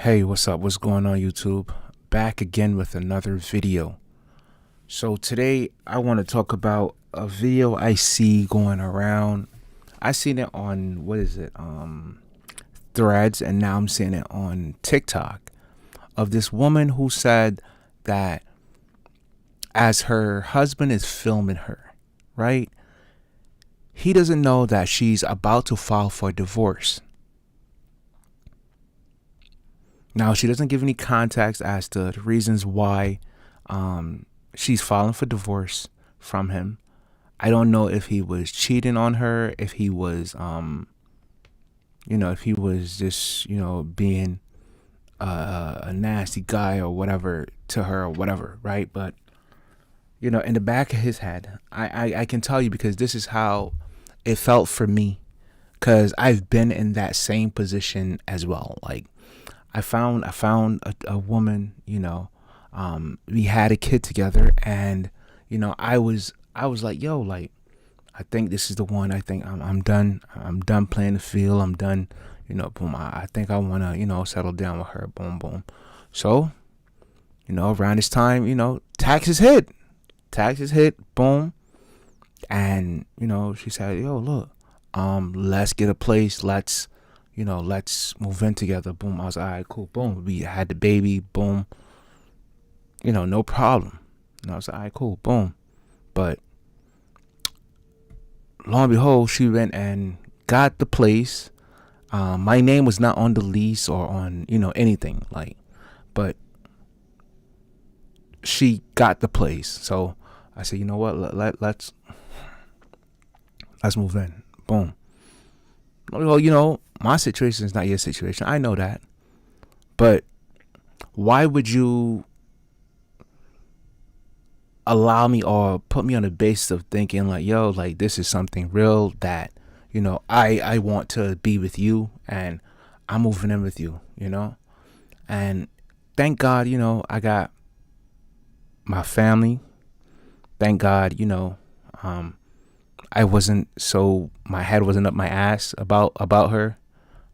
Hey, what's up? What's going on, YouTube? Back again with another video. So today I want to talk about a video I see going around. I seen it on Threads, and now I'm seeing it on TikTok of this woman who said that as her husband is filming her, right? He doesn't know that she's about to file for divorce. Now, she doesn't give any context as to the reasons why she's filing for divorce from him. I don't know if he was cheating on her, if he was, if he was just, being a nasty guy or whatever to her or whatever, right? But, in the back of his head, I can tell you, because this is how it felt for me, because I've been in that same position as well. Like, I found a woman, we had a kid together, and, I was like, yo, like, I think this is the one. I think I'm done. I'm done playing the field. I'm done, boom. I think I want to, settle down with her, boom, boom. So, around this time, taxes hit, boom. And, she said, yo, look, let's get a place. Let's move in together. Boom. I was like, all right, cool. Boom. We had the baby. Boom. No problem. And I was like, all right, cool. Boom. But lo and behold, she went and got the place. My name was not on the lease or on, anything, like, but she got the place. So I said, you know what? Let's move in. Boom. Well, my situation is not your situation. I know that. But why would you allow me or put me on the basis of thinking like, yo, like, this is something real that, I want to be with you and I'm moving in with you, And thank God, I got my family. Thank God, I wasn't my head wasn't up my ass about her,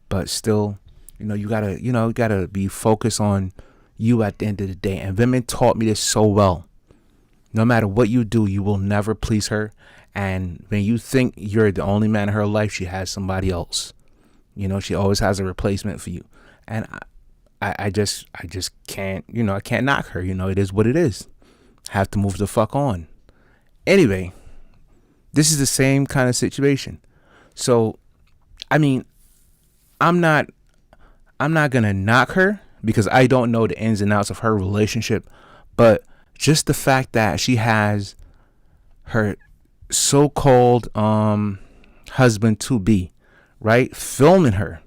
but still, you gotta be focused on you at the end of the day. And women taught me this so well. No matter what you do, you will never please her. And when you think you're the only man in her life, she has somebody else. She always has a replacement for you. And I just can't, I can't knock her. It is what it is. Have to move the fuck on. Anyway, this is the same kind of situation. So, I mean, I'm not gonna knock her because I don't know the ins and outs of her relationship, but just the fact that she has her so-called husband to be, right, filming her.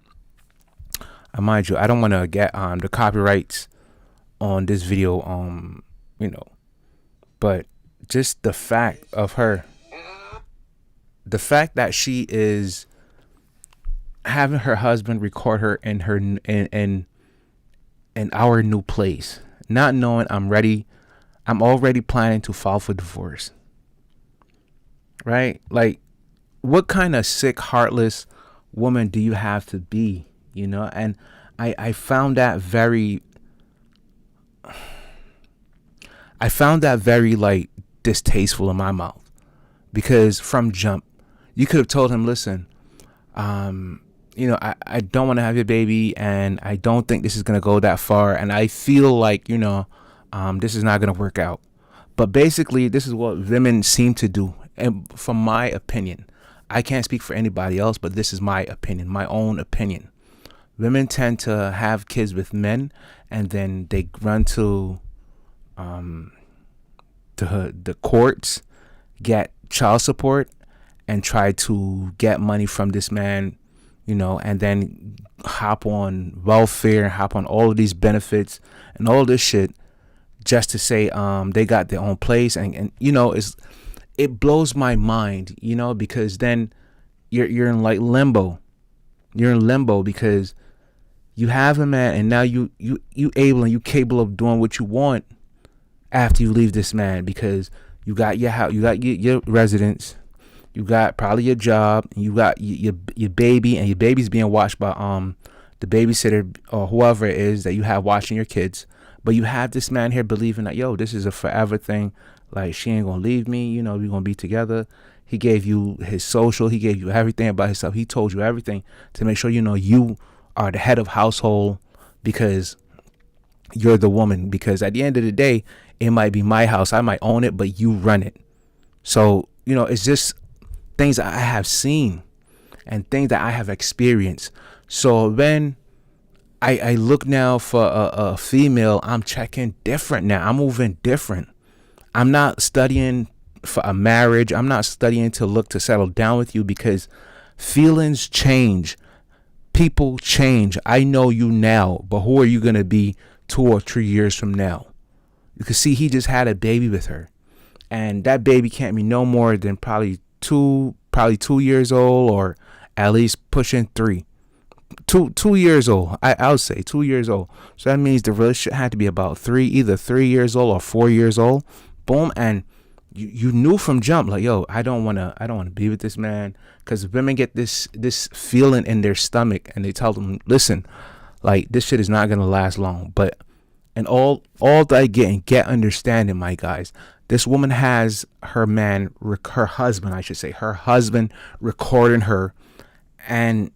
Mind you, I don't want to get the copyrights on this video, but just the fact of her. The fact that she is having her husband record her in her in our new place, not knowing I'm already planning to file for divorce. Right? Like, what kind of sick, heartless woman do you have to be? And I found that very like distasteful in my mouth, because from jump, you could have told him, listen, I don't want to have your baby, and I don't think this is going to go that far. And I feel like, this is not going to work out. But basically, this is what women seem to do. And from my opinion, I can't speak for anybody else, but this is my opinion, my own opinion. Women tend to have kids with men, and then they run to the courts, get child support, and try to get money from this man, and then hop on welfare, hop on all of these benefits and all this shit, just to say they got their own place. And it blows my mind, because then you're in like limbo. You're in limbo because you have a man, and now you able and you capable of doing what you want after you leave this man, because you got your house, you got your residence, you got probably your job, and you got your baby, and your baby's being watched by the babysitter or whoever it is that you have watching your kids, but you have this man here believing that, yo, this is a forever thing. Like, she ain't gonna leave me. We're gonna be together. He gave you his social. He gave you everything about himself. He told you everything to make sure you are the head of household because you're the woman. Because at the end of the day, it might be my house. I might own it, but you run it. So, it's just things that I have seen and things that I have experienced. So when I look now for a female, I'm checking different now. I'm moving different. I'm not studying for a marriage. I'm not studying to look to settle down with you because feelings change. People change. I know you now, but who are you going to be 2 or 3 years from now? You can see he just had a baby with her. And that baby can't be no more than probably 2 years old, or at least pushing 3. 2 years old. I would say 2 years old. So that means the relationship had to be about either 3 years old or 4 years old. Boom. And you knew from jump, like, yo, I don't want to be with this man, because women get this feeling in their stomach and they tell them, listen, like, this shit is not going to last long. But and all that I get understanding, my guys, this woman has her husband recording her, and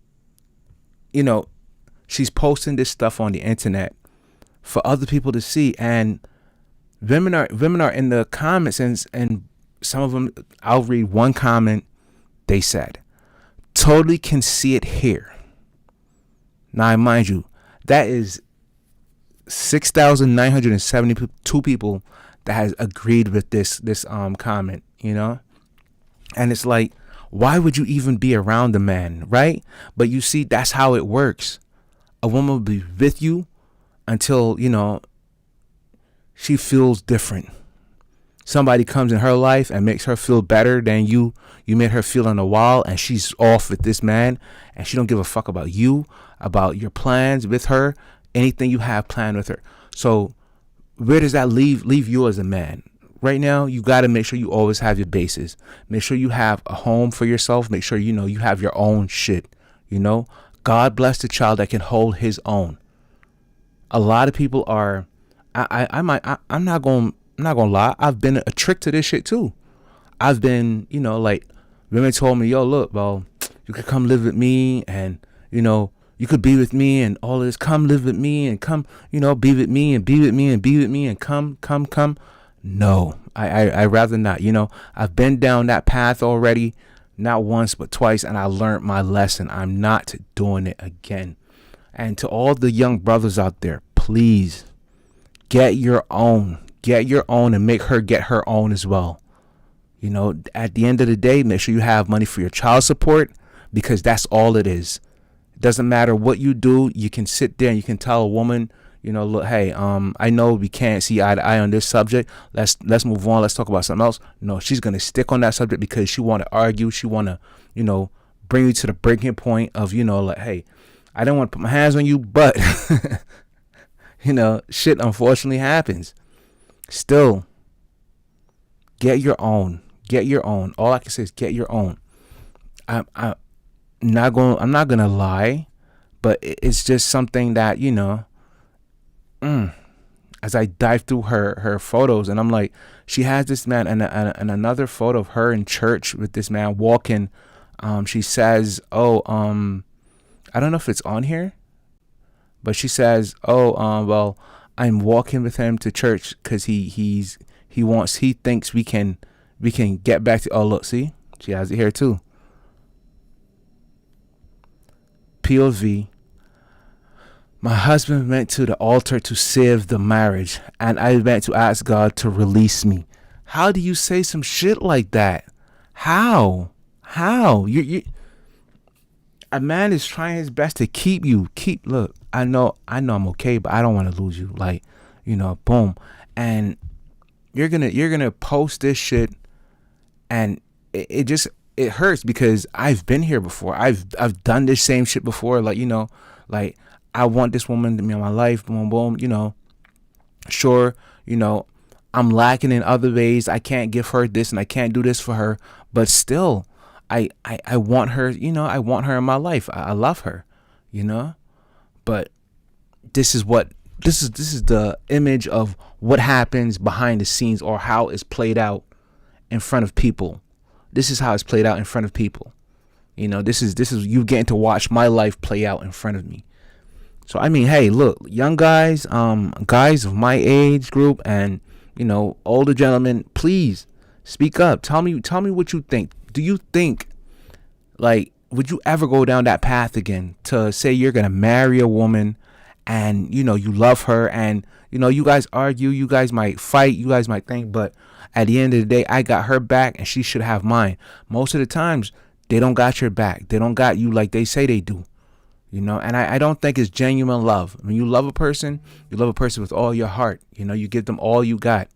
she's posting this stuff on the internet for other people to see. And women are in the comments, and some of them, I'll read one comment. They said, totally can see it here. Now, mind you, that is 6,972 people that has agreed with this comment, and it's like, why would you even be around a man, right? But you see, that's how it works. A woman will be with you until, she feels different. Somebody comes in her life and makes her feel better than you made her feel in a while, and she's off with this man, and she don't give a fuck about you, about your plans with her, anything you have planned with her. So where does that leave you as a man? Right now, you got to make sure you always have your bases. Make sure you have a home for yourself. Make sure you have your own shit. God bless the child that can hold his own. A lot of people are. I'm not gonna lie. I've been a trick to this shit too. I've been, like, women told me, yo, look, well, you could come live with me, and you could be with me and all of this. Come live with me and come, be with me and be with me and be with me and come. No, I rather not. I've been down that path already, not once but twice, and I learned my lesson. I'm not doing it again. And to all the young brothers out there, please get your own, and make her get her own as well. At the end of the day, make sure you have money for your child support, because that's all it is. It doesn't matter what you do. You can sit there and you can tell a woman, look, hey, I know we can't see eye to eye on this subject. Let's move on. Let's talk about something else. No, she's going to stick on that subject because she want to argue. She want to, bring you to the breaking point of, like, hey, I don't want to put my hands on you, but, shit unfortunately happens. Still, get your own. All I can say is get your own. I'm not going to lie, but it's just something that, as I dive through her photos, and I'm like, she has this man, and another photo of her in church with this man walking. She says, I don't know if it's on here, but she says, well, I'm walking with him to church because he thinks we can get back to. Oh, look, see, she has it here too. POV. My husband went to the altar to save the marriage, and I went to ask God to release me. How do you say some shit like that? How? You a man is trying his best to keep you. Look, I know I'm okay, but I don't want to lose you. Like, boom. And you're gonna post this shit, and it hurts because I've been here before. I've done this same shit before. Like, like, I want this woman to be in my life. Boom, boom. Sure. I'm lacking in other ways. I can't give her this and I can't do this for her. But still, I want her. I want her in my life. I love her. But this is the image of what happens behind the scenes, or how it's played out in front of people. This is how it's played out in front of people. This is you getting to watch my life play out in front of me. So I mean, hey, look, young guys, guys of my age group, and older gentlemen, please speak up. Tell me what you think. Do you think, like, would you ever go down that path again, to say you're gonna marry a woman, and you love her, and you guys argue, you guys might fight, you guys might think, but at the end of the day, I got her back and she should have mine. Most of the times, they don't got your back. They don't got you like they say they do. And I don't think it's genuine love. When you love a person with all your heart. You give them all you got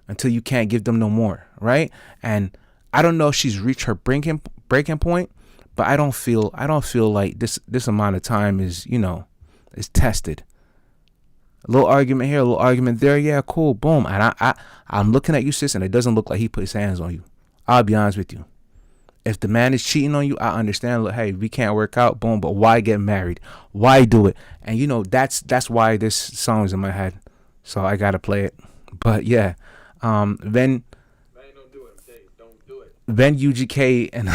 until you can't give them no more, right? And I don't know if she's reached her breaking point, but I don't feel like this amount of time is is tested. A little argument here, a little argument there, yeah, cool, boom. And I'm looking at you, sis, and it doesn't look like he put his hands on you. I'll be honest with you. If the man is cheating on you, I understand. Look, hey, we can't work out, boom. But why get married? Why do it? And that's why this song is in my head. So I gotta play it. But yeah, then Ven UGK and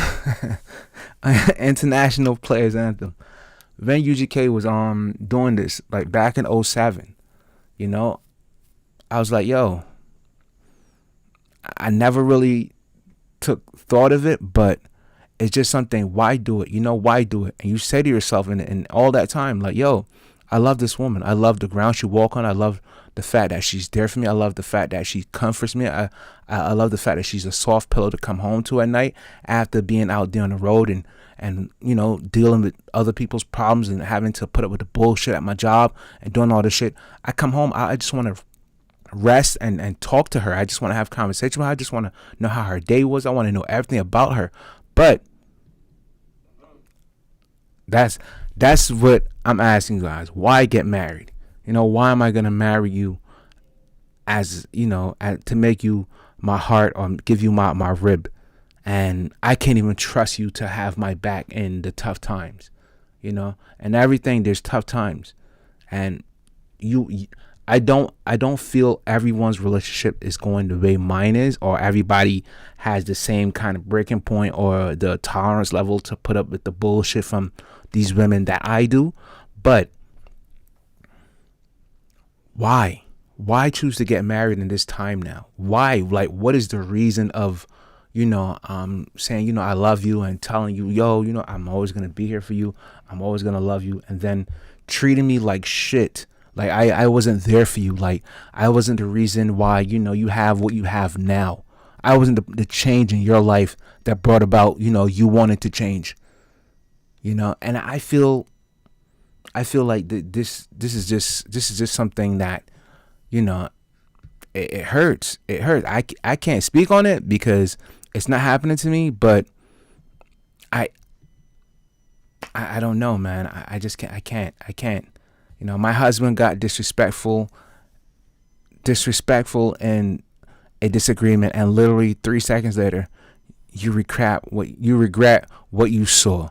International Players Anthem. Ven UGK was doing this like back in '07. I was like, yo, I never really took thought of it, but it's just something. Why do it? Why do it? And you say to yourself in all that time, like, yo, I love this woman. I love the ground she walk on. I love the fact that she's there for me. I love the fact that she comforts me. I love the fact that she's a soft pillow to come home to at night after being out there on the road and dealing with other people's problems and having to put up with the bullshit at my job and doing all this shit. I come home, I just want to rest and talk to her. I just want to have conversation with her. I just want to know how her day was. I want to know everything about her. But that's what I'm asking you guys. Why get married? Why am I gonna marry you as to make you my heart or give you my rib, and I can't even trust you to have my back in the tough times, and everything. There's tough times, and I don't feel everyone's relationship is going the way mine is, or everybody has the same kind of breaking point or the tolerance level to put up with the bullshit from these women that I do. But why choose to get married in this time now? Why? Like, what is the reason of saying I love you and telling you, yo, I'm always gonna be here for you, I'm always gonna love you, and then treating me like shit? Like I wasn't there for you. Like I wasn't the reason why you have what you have now. I wasn't the change in your life that brought about you wanted to change. And I feel like this is just something that it hurts. It hurts. I can't speak on it because it's not happening to me, but I don't know, man. I just can't. I can't. My husband got disrespectful in a disagreement, and literally 3 seconds later, you regret what you saw.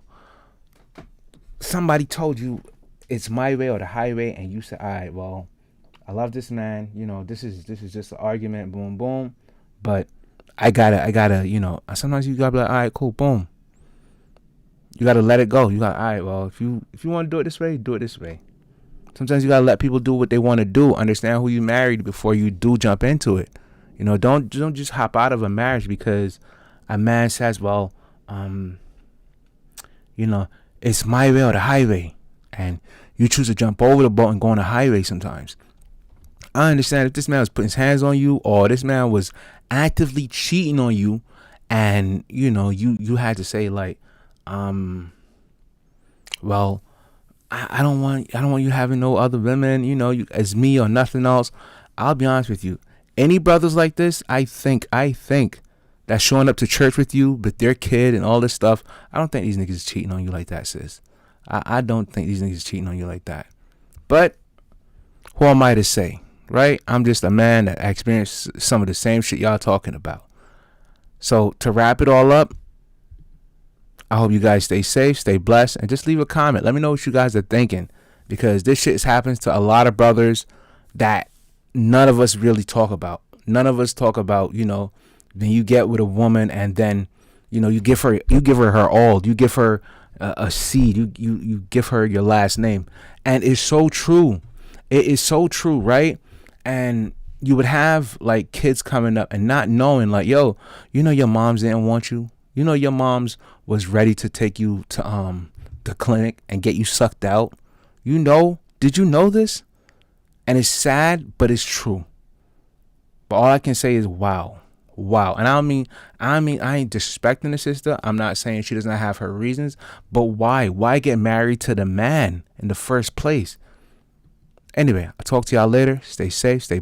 Somebody told you it's my way or the highway, and you said, all right, well, I love this man. This is just an argument, boom, boom. But I gotta, sometimes you gotta be like, all right, cool, boom. You gotta let it go. You got, all right, well, if you want to do it this way, do it this way. Sometimes you gotta let people do what they want to do. Understand who you married before you do jump into it. Don't just hop out of a marriage because a man says, well, it's my way or the highway, and you choose to jump over the boat and go on the highway sometimes. I understand if this man was putting his hands on you, or this man was actively cheating on you, and you had to say like, well, I don't want you having no other women, you as me or nothing else. I'll be honest with you. Any brothers like this, I think that's showing up to church with you, with their kid and all this stuff. I don't think these niggas is cheating on you like that, sis. I don't think these niggas is cheating on you like that. But who am I to say, right? I'm just a man that experienced some of the same shit y'all talking about. So to wrap it all up, I hope you guys stay safe, stay blessed, and just leave a comment. Let me know what you guys are thinking. because this shit happens to a lot of brothers that none of us really talk about. None of us talk about, when you get with a woman and then, you give her her all. You give her a seed. You give her your last name. And it's so true. It is so true, right? And you would have like kids coming up and not knowing, like, yo, your moms didn't want you. Your moms was ready to take you to the clinic and get you sucked out. Did you know this? And it's sad, but it's true. But all I can say is wow. And I mean, I ain't disrespecting the sister. I'm not saying she doesn't have her reasons, but why? Why get married to the man in the first place? Anyway, I'll talk to y'all later. Stay safe. Stay